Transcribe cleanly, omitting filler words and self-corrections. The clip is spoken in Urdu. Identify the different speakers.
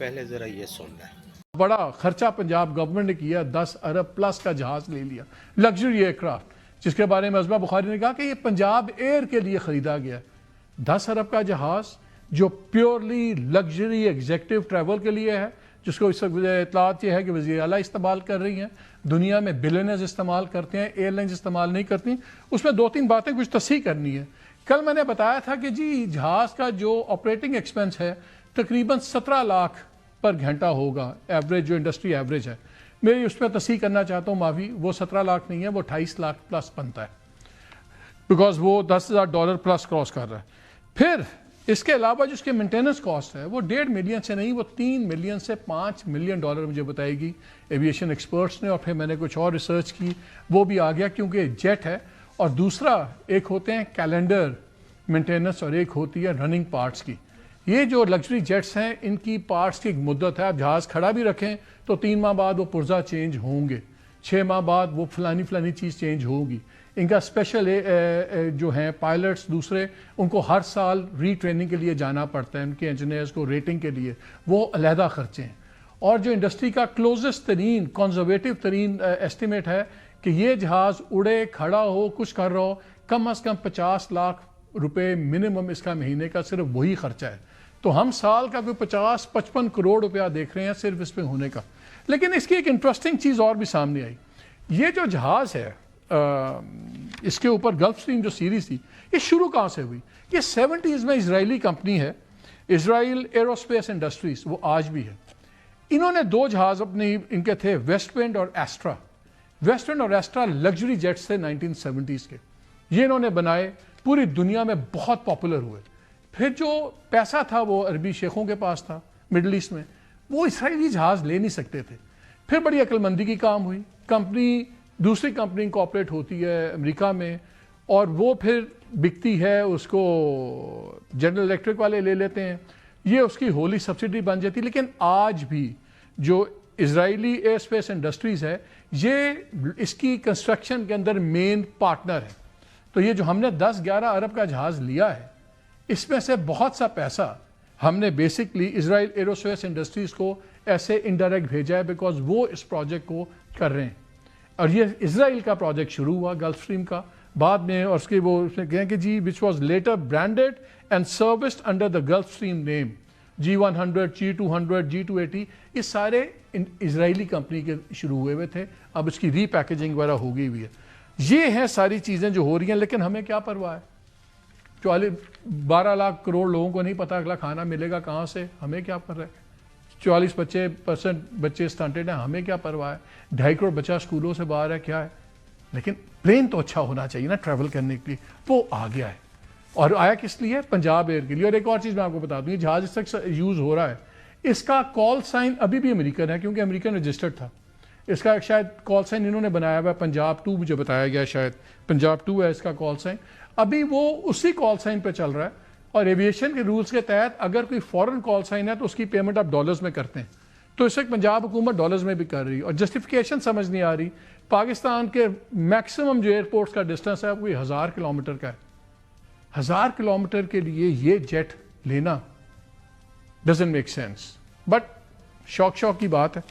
Speaker 1: پہلے ذرا یہ سن لیں.
Speaker 2: بڑا خرچہ پنجاب گورنمنٹ نے کیا، 10 ارب پلس کا جہاز لے لیا، لگژری ایئر کرافٹ، جس کے بارے میں عظمہ بخاری نے کہا کہ یہ پنجاب ایئر کے لیے خریدا گیا. 10 ارب کا جہاز جو پیورلی لگژری ایگزیکٹو ٹریول کے لیے ہے، جس کو اس وقت اطلاعات یہ ہے کہ وزیر اعلیٰ استعمال کر رہی ہیں، دنیا میں بلینئرز استعمال کرتے ہیں، ایئر لائنز استعمال نہیں کرتی. اس میں 2-3 باتیں کچھ تصحیح کرنی ہے. کل میں نے بتایا تھا کہ جی جہاز کا جو آپریٹنگ ایکسپنس ہے تقریباً 17 لاکھ پر گھنٹہ ہوگا، ایوریج جو انڈسٹری ایوریج ہے. میں اس پہ تصحیح کرنا چاہتا ہوں معافی، وہ 17 لاکھ نہیں ہے، وہ 28 لاکھ پلس بنتا ہے، بیکاز وہ $10,000 پلس کراس کر رہا ہے. پھر اس کے علاوہ جو اس کے مینٹیننس کاسٹ ہے وہ 1.5 ملین سے نہیں، وہ 3 ملین سے $5 ملین مجھے بتائے گی ایویشن ایکسپرٹس نے. اور پھر میں نے کچھ اور ریسرچ کی، وہ بھی آ گیا کیونکہ جیٹ ہے. اور دوسرا ایک ہوتے ہیں کیلنڈر مینٹیننس اور ایک ہوتی ہے رننگ پارٹس کی. یہ جو لگژری جیٹس ہیں ان کی پارٹس کی ایک مدت ہے، آپ جہاز کھڑا بھی رکھیں تو 3 ماہ بعد وہ پرزہ چینج ہوں گے، 6 ماہ بعد وہ فلانی چیز چینج ہوگی. ان کا اسپیشل جو ہیں پائلٹس دوسرے، ان کو ہر سال ری ٹریننگ کے لیے جانا پڑتا ہے، ان کے انجینئرز کو ریٹنگ کے لیے، وہ علیحدہ خرچے ہیں. اور جو انڈسٹری کا کلوزسٹ ترین کنزرویٹو ترین ایسٹیمیٹ ہے کہ یہ جہاز اڑے کھڑا ہو کچھ کر رہا ہو، کم از کم 50 لاکھ روپے منیمم اس کا مہینے کا صرف وہی خرچہ ہے. تو ہم سال کا کوئی 50-55 کروڑ روپیہ دیکھ رہے ہیں صرف اس پہ ہونے کا. لیکن اس کی ایک انٹرسٹنگ چیز اور بھی سامنے آئی. یہ جو جہاز ہے اس کے اوپر گلف اسٹریم جو سیریز تھی، یہ شروع کہاں سے ہوئی؟ یہ 70s میں اسرائیلی کمپنی ہے، اسرائیل ایروسپیس انڈسٹریز، وہ آج بھی ہے. انہوں نے 2 جہاز اپنے ان کے تھے، ویسٹ ونڈ اور ایسٹرا. ویسٹ ونڈ اور ایسٹرا لگژری جیٹس تھے 1970s کے. یہ انہوں نے بنائے، پوری دنیا میں بہت پاپولر ہوئے. پھر جو پیسہ تھا وہ عربی شیخوں کے پاس تھا مڈل ایسٹ میں، وہ اسرائیلی جہاز لے نہیں سکتے تھے. پھر بڑی عقل مندی کی کام ہوئی، کمپنی دوسری کمپنی کوآپریٹ ہوتی ہے امریکہ میں، اور وہ پھر بکتی ہے، اس کو جنرل الیکٹرک والے لے لیتے ہیں، یہ اس کی ہولی سبسڈی بن جاتی. لیکن آج بھی جو اسرائیلی ایئر اسپیس انڈسٹریز ہے یہ اس کی کنسٹرکشن کے اندر مین پارٹنر ہے. تو یہ جو ہم نے 10-11 ارب کا جہاز لیا ہے، اس میں سے بہت سا پیسہ ہم نے بیسکلی اسرائیل ایروسپیس انڈسٹریز کو ایسے انڈائریکٹ بھیجا ہے، بیکاز وہ اس پروجیکٹ کو کر رہے ہیں. اور یہ اسرائیل کا پروجیکٹ شروع ہوا گلف اسٹریم کا بعد میں، اور اس کے وہ اس نے کہیں کہ جی which was later branded and serviced under the Gulfstream name, G100 G200 G280، یہ سارے اسرائیلی کمپنی کے شروع ہوئے تھے. اب اس کی ری پیکیجنگ وغیرہ ہو گئی ہوئی ہے. یہ ہیں ساری چیزیں جو ہو رہی ہیں، لیکن ہمیں کیا پرواہ ہے؟ 12 لاکھ کروڑ لوگوں کو نہیں پتا اگلا کھانا ملے گا کہاں سے، ہمیں کیا پر ہے؟ 40% بچے اسٹنٹڈ ہیں، ہمیں کیا پرواہ ہے؟ 2.5 کروڑ بچہ اسکولوں سے باہر ہے، کیا ہے؟ لیکن پلین تو اچھا ہونا چاہیے نا ٹریول کرنے کے لیے. وہ آ گیا ہے، اور آیا کس لیے؟ پنجاب ایئر کے لیے. اور ایک اور چیز میں آپ کو بتا دوں، یہ جہاز اس تک یوز ہو رہا ہے، اس کا کال سائن ابھی بھی امریکن ہے کیونکہ امریکن رجسٹرڈ تھا. اس کا شاید کال سائن انہوں نے بنایا ہوا ہے پنجاب 2، مجھے بتایا گیا شاید پنجاب 2 ہے اس کا کال سائن. ابھی وہ اسی کال سائن پہ چل رہا ہے. اور ایویشن کے رولز کے تحت اگر کوئی فورن کال سائن ہے تو اس کی پیمنٹ آپ ڈالرز میں کرتے ہیں. تو اس وقت پنجاب حکومت ڈالرز میں بھی کر رہی ہے، اور جسٹیفیکیشن سمجھ نہیں آ رہی. پاکستان کے میکسیمم جو ایئرپورٹس کا ڈسٹینس ہے وہ 1000 کلومیٹر کا ہے. 1000 کلومیٹر کے لیے یہ جیٹ لینا ڈزنٹ میک سینس. بٹ شوق کی بات ہے.